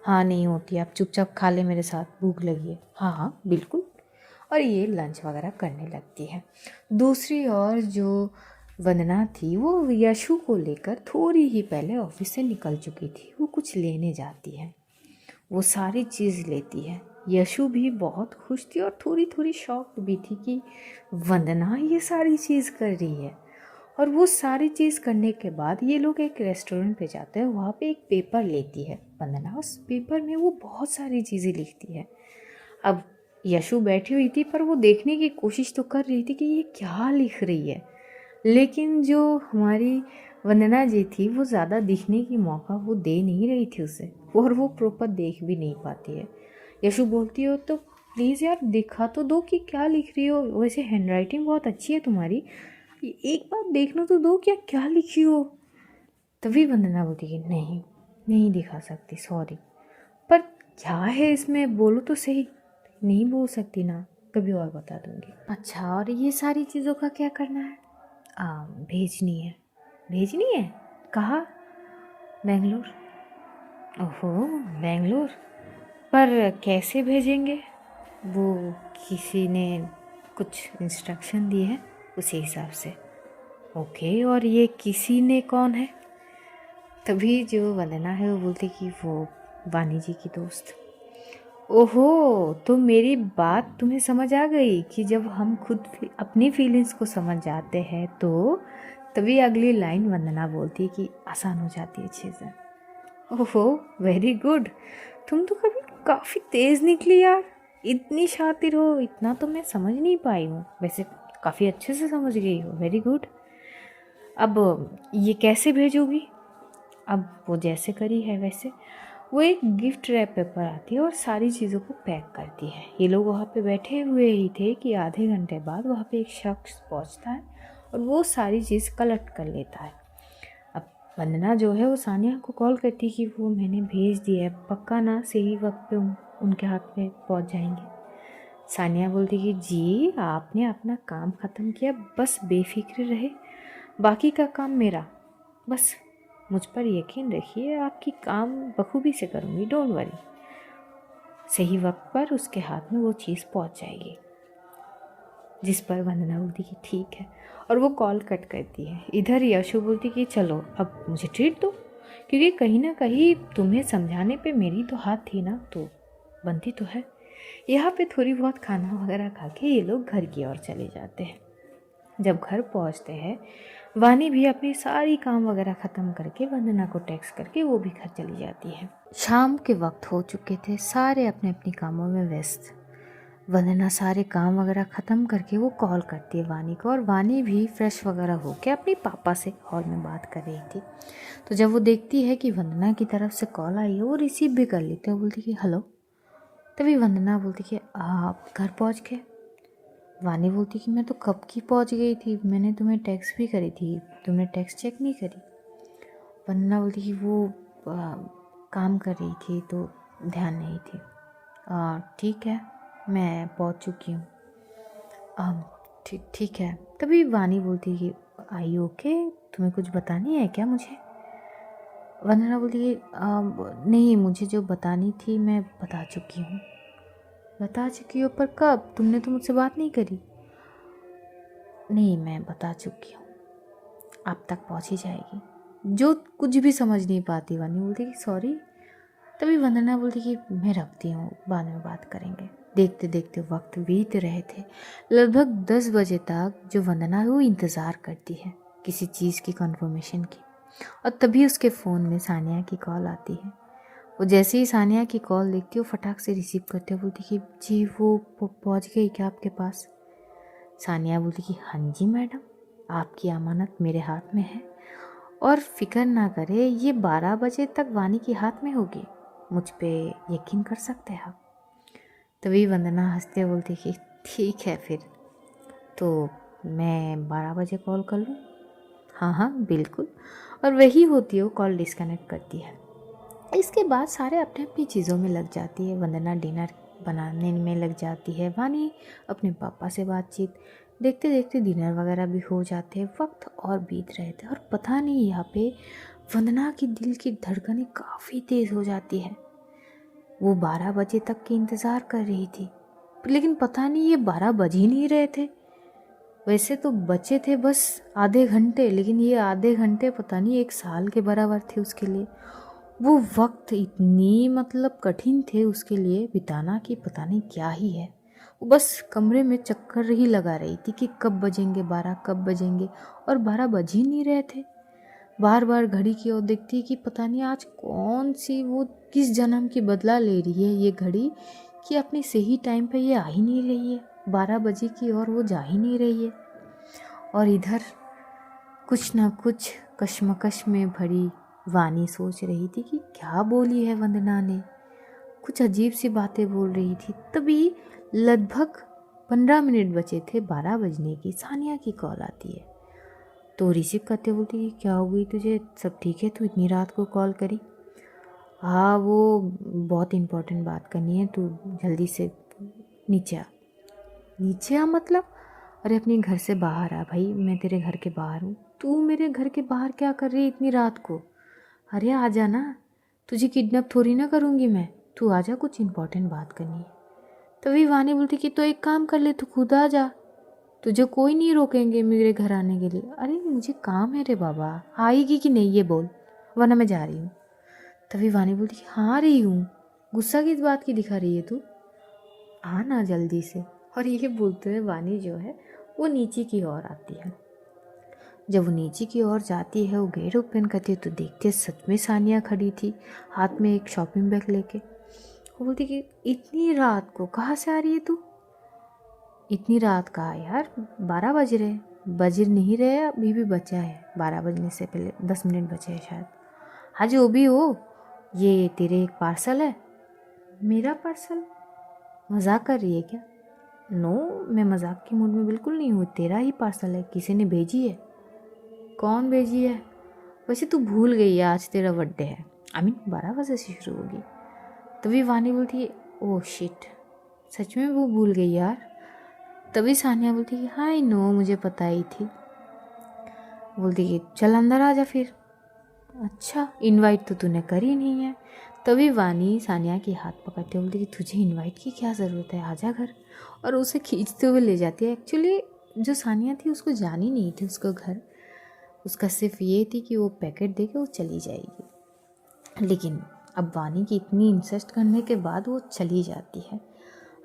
हाँ नहीं होती, आप चुपचाप खा ले, मेरे साथ भूख लगी है। हाँ हाँ बिल्कुल। और ये लंच वगैरह करने लगती है। दूसरी ओर जो वंदना थी वो यशु को लेकर थोड़ी ही पहले ऑफिस से निकल चुकी थी। वो कुछ लेने जाती है, वो सारी चीज़ लेती है। यशु भी बहुत खुश थी और थोड़ी थोड़ी शॉक्ड भी थी कि वंदना ये सारी चीज़ कर रही है। और वो सारी चीज़ करने के बाद ये लोग एक रेस्टोरेंट पे जाते हैं। वहाँ पे एक पेपर लेती है वंदना, उस पेपर में वो बहुत सारी चीज़ें लिखती है। अब यशु बैठी हुई थी, पर वो देखने की कोशिश तो कर रही थी कि ये क्या लिख रही है, लेकिन जो हमारी वंदना जी थी वो ज़्यादा दिखने की मौका वो दे नहीं रही थी उसे, और वो प्रॉपर देख भी नहीं पाती है। यशु बोलती हो तो प्लीज़ यार दिखा तो दो कि क्या लिख रही हो, वैसे हैंडराइटिंग बहुत अच्छी है तुम्हारी, एक बार देखने तो दो क्या क्या लिखी हो। तभी वंदना बोलती कि नहीं नहीं दिखा सकती, सॉरी, पर क्या है इसमें बोलो तो सही। नहीं बोल सकती ना, कभी और बता दूंगी। अच्छा, और ये सारी चीज़ों का क्या करना है? भेजनी है। भेजनी है? कहाँ? बेंगलोर। ओहो, बेंगलोर, पर कैसे भेजेंगे? वो किसी ने कुछ इंस्ट्रक्शन दिए हैं उसी हिसाब से। ओके, और ये किसी ने कौन है? तभी जो वंदना है वो बोलती कि वो वानी जी की दोस्त। ओहो, तो मेरी बात तुम्हें समझ आ गई कि जब हम खुद अपनी फीलिंग्स को समझ जाते हैं तो तभी अगली लाइन वंदना बोलती है कि आसान हो जाती है चीज़ें। ओहो, वेरी गुड, तुम तो कभी काफ़ी तेज़ निकली यार, इतनी शातिर हो, इतना तो मैं समझ नहीं पाई हूँ, वैसे काफ़ी अच्छे से समझ गई हो, वेरी गुड। अब ये कैसे भेजोगी? अब वो जैसे करी है वैसे वो एक गिफ्ट रैप पेपर आती है और सारी चीज़ों को पैक करती है। ये लोग वहाँ पे बैठे हुए ही थे कि आधे घंटे बाद वहाँ पे एक शख्स पहुँचता है और वो सारी चीज़ कलेक्ट कर लेता है। अब वंदना जो है वो सानिया को कॉल करती है कि वो मैंने भेज दिया है, पक्का ना सही वक्त पे उनके हाथ में पहुँच जाएंगे। सानिया बोलती कि जी आपने अपना काम ख़त्म किया, बस बेफिक्र रहे, बाकी का काम मेरा, बस मुझ पर यकीन रखिए, आपकी काम बखूबी से करूँगी, डोंट वरी। सही वक्त पर उसके हाथ में वो चीज़ पहुँच जाएगी। जिस पर वंदना बोलती कि ठीक है और वो कॉल कट करती है। इधर यशु बोलती कि चलो अब मुझे ट्रीट दो, क्योंकि कहीं ना कहीं तुम्हें समझाने पे मेरी तो हाथ थी ना, तो बनती तो है। यहाँ पे थोड़ी बहुत खाना वगैरह खा के ये लोग घर की ओर चले जाते हैं। जब घर पहुँचते हैं वानी भी अपनी सारी काम वगैरह ख़त्म करके वंदना को टेक्स्ट करके वो भी घर चली जाती है। शाम के वक्त हो चुके थे, सारे अपने अपने कामों में व्यस्त। वंदना सारे काम वगैरह ख़त्म करके वो कॉल करती है वानी को, और वानी भी फ्रेश वगैरह होकर अपने पापा से हॉल में बात कर रही थी। तो जब वो देखती है कि वंदना की तरफ से कॉल आई है वो रिसीव भी कर लेते हैं, बोलती कि हेलो। तभी वंदना बोलती कि आप घर पहुंच गए। वानी बोलती कि मैं तो कब की पहुंच गई थी, मैंने तुम्हें टेक्स्ट भी करी थी, तुमने टेक्स्ट चेक नहीं करी। वंदना बोलती कि वो काम कर रही थी तो ध्यान नहीं थी। ठीक है, मैं पहुंच चुकी हूँ। ठीक है। तभी वानी बोलती कि आई ओके, तुम्हें कुछ बतानी है क्या मुझे? वंदना बोलती कि नहीं, मुझे जो बतानी थी मैं बता चुकी हूँ। बता चुकी हो? पर कब? तुमने तो मुझसे बात नहीं करी। नहीं, मैं बता चुकी हूँ, आप तक पहुँच ही जाएगी। जो कुछ भी समझ नहीं पाती वानी बोलती कि सॉरी। तभी वंदना बोलती कि मैं रखती हूँ, बाद में बात करेंगे। देखते देखते वक्त बीत रहे थे। लगभग 10 बजे तक जो वंदना है वो इंतज़ार करती है किसी चीज़ की कंफर्मेशन की, और तभी उसके फ़ोन में सानिया की कॉल आती है। वो जैसे ही सानिया की कॉल देखती है वो फटाक से रिसीव करते हुए बोलती कि जी वो पहुँच गई क्या आपके पास? सानिया बोलती कि हाँ जी मैडम, आपकी अमानत मेरे हाथ में है और फिक्र ना करे, ये 12 बजे तक वानी के हाथ में होगी, मुझ पे यकीन कर सकते हैं आप। तभी वंदना हंसते बोलती कि ठीक है फिर तो मैं 12 बजे कॉल कर लूँ? हाँ हाँ बिल्कुल। और वही होती है, वो कॉल डिस्कनेक्ट करती है। इसके बाद सारे अपने अपनी चीज़ों में लग जाती है। वंदना डिनर बनाने में लग जाती है, वानी अपने पापा से बातचीत। देखते देखते डिनर वगैरह भी हो जाते हैं, वक्त और बीत रहे थे। और पता नहीं यहाँ पे वंदना की दिल की धड़कनें काफ़ी तेज़ हो जाती है। वो 12 बजे तक की इंतज़ार कर रही थी, लेकिन पता नहीं ये 12 बज ही नहीं रहे थे। वैसे तो बचे थे बस आधे घंटे, लेकिन ये आधे घंटे पता नहीं 1 साल के बराबर थे उसके लिए। वो वक्त इतनी मतलब कठिन थे उसके लिए बिताना कि पता नहीं क्या ही है। वो बस कमरे में चक्कर ही लगा रही थी कि कब बजेंगे 12, कब बजेंगे, और 12 बज ही नहीं रहे थे। बार बार घड़ी की ओर देखती कि पता नहीं आज कौन सी वो किस जन्म की बदला ले रही है ये घड़ी, कि अपने सही टाइम पे ये आ ही नहीं रही है, 12 बजे की ओर वो जा ही नहीं रही है। और इधर कुछ ना कुछ कश्मकश में भरी वानी सोच रही थी कि क्या बोली है वंदना ने, कुछ अजीब सी बातें बोल रही थी। तभी लगभग 15 मिनट बचे थे 12 बजने की, सानिया की कॉल आती है। तो रिसीव करते बोलती कि क्या हो गई तुझे, सब ठीक है, तू इतनी रात को कॉल करी? हाँ वो बहुत इम्पोर्टेंट बात करनी है, तू जल्दी से नीचे आ। नीचे आ मतलब? अरे अपने घर से बाहर आ भाई, मैं तेरे घर के बाहर हूँ। तू मेरे घर के बाहर क्या कर रही है इतनी रात को? अरे आ जा ना, तुझे किडनैप थोड़ी ना करूँगी मैं, तू आ जा, कुछ इम्पोर्टेंट बात करनी है। तभी वानी बोलती कि तो एक काम कर ले, तू खुद आ जा, तुझे कोई नहीं रोकेंगे मेरे घर आने के लिए। अरे मुझे काम है रे बाबा, आएगी कि नहीं ये बोल, वरना मैं जा रही हूँ। तभी वानी बोलती कि हाँ आ रही हूँ, गुस्सा किस बात की दिखा रही है तू, आ ना जल्दी से। और ये बोलते हुए वानी जो है वो नीचे की ओर आती है। जब वो नीचे की ओर जाती है, वो गेट ओपन करती है तो देखती है सच में सानिया खड़ी थी, हाथ में एक शॉपिंग बैग लेके। वो बोलती कि इतनी रात को कहाँ से आ रही है तू? इतनी रात कहाँ यार, 12 बज रहे, बज नहीं रहे, अभी भी बचा है 12 बजने से पहले 10 मिनट बचे हैं शायद। हाँ जो भी हो, ये तेरे एक पार्सल है। मेरा पार्सल? मजाक कर रही है क्या? नो, मैं मजाक के मूड में बिल्कुल नहीं हूँ, तेरा ही पार्सल है, किसी ने भेजी है। कौन भेजी है? वैसे तू भूल गई है आज तेरा बर्थडे है, 12 बजे से शुरू होगी। तभी वानी बोलती है ओह शिट, सच में वो भूल गई यार। तभी सानिया बोलती है हाय नो, मुझे पता ही थी। बोलती है चल अंदर आ जा फिर। अच्छा, इनवाइट तो तूने करी नहीं है। तभी वानी सानिया की हाथ पकड़ते हुए बोलती कि तुझे इनवाइट की क्या ज़रूरत है, आजा घर। और उसे खींचते हुए ले जाती है। एक्चुअली जो सानिया थी उसको जानी नहीं थी उसको घर, उसका सिर्फ ये थी कि वो पैकेट दे के वो चली जाएगी। लेकिन अब वानी की इतनी इंसिस्ट करने के बाद वो चली जाती है।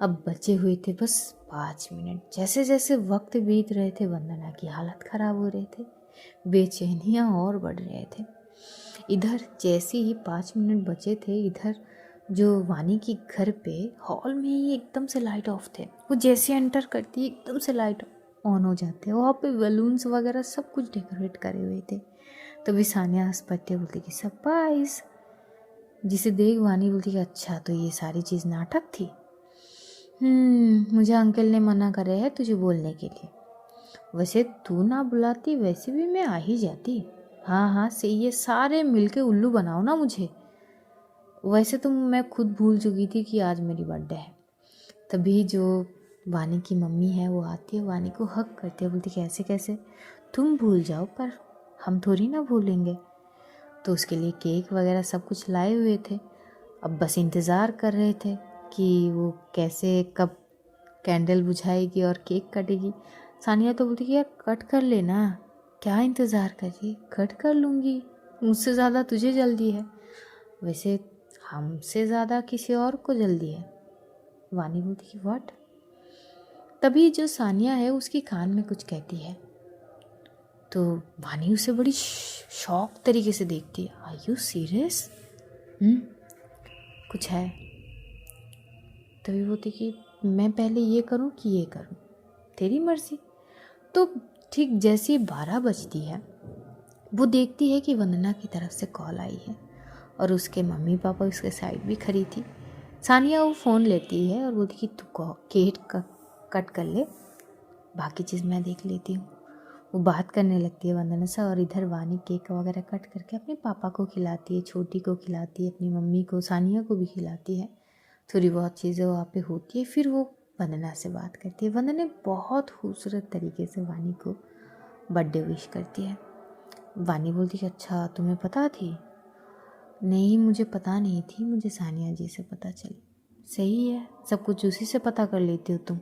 अब बचे हुए थे बस 5 मिनट। जैसे जैसे वक्त बीत रहे थे वंदना की हालत ख़राब हो रहे थे, बेचैनियाँ और बढ़ रहे थे। इधर जैसे ही 5 मिनट बचे थे, इधर जो वानी की घर पे हॉल में ही एकदम से लाइट ऑफ थे। वो जैसे एंटर करती एकदम से लाइट ऑन हो जाते हैं। वहाँ पे बलून्स वगैरह सब कुछ डेकोरेट करे हुए थे। तभी सानिया हंस पड़ती बोलती कि सरप्राइज। जिसे देख वानी बोलती कि अच्छा तो ये सारी चीज़ नाटक थी। मुझे अंकल ने मना करे है तुझे बोलने के लिए। वैसे तू ना बुलाती वैसे भी मैं आ ही जाती। हाँ हाँ सही है, सारे मिलके उल्लू बनाओ ना मुझे। वैसे तो मैं खुद भूल चुकी थी कि आज मेरी बर्थडे है। तभी जो वानी की मम्मी है वो आती है, वानी को हक करती है, बोलती कैसे कैसे तुम भूल जाओ पर हम थोड़ी ना भूलेंगे। तो उसके लिए केक वगैरह सब कुछ लाए हुए थे। अब बस इंतज़ार कर रहे थे कि वो कैसे कब कैंडल बुझाएगी और केक कटेगी। सानिया तो बोलती कि यार कट कर लेना, क्या इंतज़ार कर रही, कट कर लूँगी, मुझसे ज़्यादा तुझे जल्दी है। वैसे हमसे ज़्यादा किसी और को जल्दी है। वानी बोलती कि व्हाट। तभी जो सानिया है उसकी कान में कुछ कहती है तो वानी उसे बड़ी शॉक तरीके से देखती है। Are you serious? कुछ है। तभी बोलती कि मैं पहले ये करूं कि ये करूं, तेरी मर्जी। तो ठीक जैसी 12 बजती है वो देखती है कि वंदना की तरफ से कॉल आई है और उसके मम्मी पापा उसके साइड भी खड़ी थी। सानिया वो फ़ोन लेती है और बोलती कि तू केक कट कर ले, बाकी चीज़ मैं देख लेती हूँ। वो बात करने लगती है वंदना से और इधर वानी केक वगैरह कट करके अपने पापा को खिलाती है, छोटी को खिलाती है, अपनी मम्मी को, सानिया को भी खिलाती है। थोड़ी बहुत चीज़ें वहाँ पे होती है। फिर वो वंदना से बात करती है। वंदना बहुत खूबसूरत तरीके से वानी को बर्थडे विश करती है। वानी बोलती कि अच्छा तुम्हें पता थी? नहीं मुझे पता नहीं थी, मुझे सानिया जी से पता चली। सही है, सब कुछ उसी से पता कर लेती हो तुम,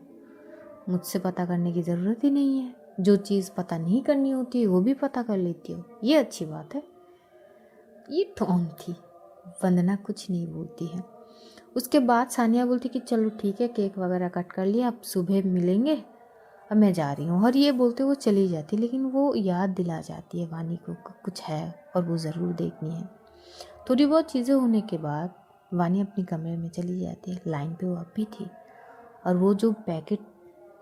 मुझसे पता करने की ज़रूरत ही नहीं है। जो चीज़ पता नहीं करनी होती है वो भी पता कर लेती हो, ये अच्छी बात है। ये टोन थी। वंदना कुछ नहीं बोलती है। उसके बाद सानिया बोलती कि चलो ठीक है, केक वगैरह कट कर लिया, अब सुबह मिलेंगे, अब मैं जा रही हूँ। और ये बोलते वो चली जाती, लेकिन वो याद दिला जाती है वानी को कुछ है और वो ज़रूर देखनी है। थोड़ी बहुत चीज़ें होने के बाद वानी अपने कमरे में चली जाती है। लाइन पे वो अब भी थी और वो जो पैकेट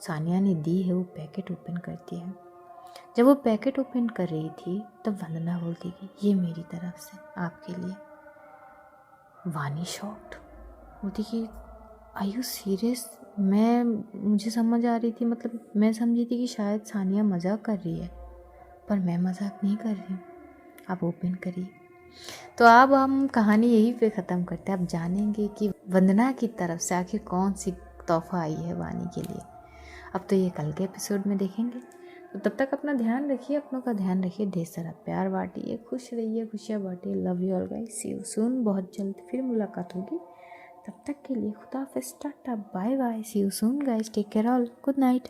सानिया ने दी है वो पैकेट ओपन करती है। जब वो पैकेट ओपन कर रही थी तब वंदना बोलती कि ये मेरी तरफ से आपके लिए। वानी शॉक्ड बोलती कि आर यू सीरियस? मुझे समझ आ रही थी, मतलब मैं समझी थी कि शायद सानिया मजाक कर रही है, पर मैं मजाक नहीं कर रही हूँ, आप ओपन करिए। तो अब हम कहानी यहीं पे ख़त्म करते हैं। अब जानेंगे कि वंदना की तरफ से आखिर कौन सी तोहफा आई है वानी के लिए। अब तो ये कल के एपिसोड में देखेंगे। तो तब तक अपना ध्यान रखिए, अपनों का ध्यान रखिए, ढेर सारा प्यार बांटिए, खुश रहिए, खुशियाँ बांटिए। Love you all guys, see you soon. बहुत जल्द फिर मुलाकात होगी। तब तक के लिए खुदा हाफिज़, टाटा, bye bye, see you soon guys, take care all, good night.